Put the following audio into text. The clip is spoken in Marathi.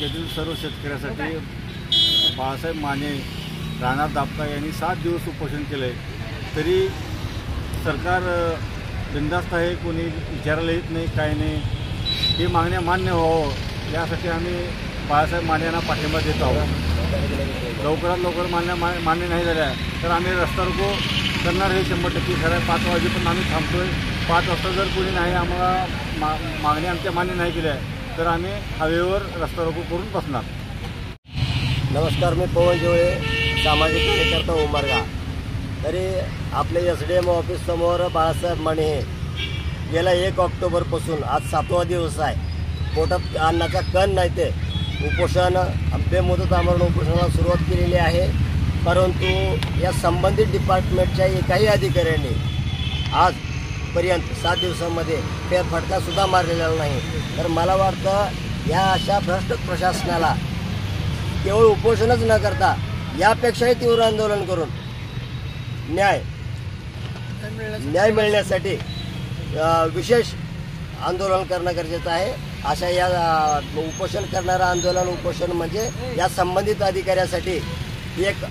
तालुक्यातील सर्व शेतकऱ्यासाठी बाळासाहेब माने राणा दापका यांनी 7 दिवस उपोषण केले, तरी सरकार बिनधास्त आहे, कोणी विचारायला येत नाही, काय नाही। ही मागण्या मान्य व्हावं यासाठी आम्ही बाळासाहेब माने यांना पाठिंबा देत आहोत। लवकरात लवकर मान्य नाही झाल्या तर आम्ही रस्ता रोको करणार हे 100% खरं आहे। 5 वाजेपर्यंत आम्ही थांबतोय। 5 वाजता जर कोणी नाही आम्हाला मागण्या आमच्या मान्य नाही केल्या तर आम्ही हायवेवर रस्ता रोको करून बसणार। नमस्कार, मी पवन जोळे, सामाजिक कार्यकर्ता उमरगा। तरी आपले SDM ऑफिस समोर बाळासाहेब माने गेल्या 1 ऑक्टोबरपासून आज 7वा दिवस आहे। पोटात अन्नाचा कण नाही ते उपोषण बेमुदत आमरण उपोषणाला सुरुवात केलेली आहे, परंतु या संबंधित डिपार्टमेंटच्या एकाही अधिकाऱ्यांनी आजपर्यंत 7 दिवसांमध्ये फेरफटकासुद्धा मारलेला नाही। तर मला वाटतं या अशा भ्रष्ट प्रशासनाला केवळ उपोषणच न करता यापेक्षाही तीव्र आंदोलन करून न्याय मिळण्यासाठी विशेष आंदोलन करणं गरजेचं आहे। अशा या उपोषण करणारा आंदोलन उपोषण म्हणजे या संबंधित अधिकाऱ्यासाठी एक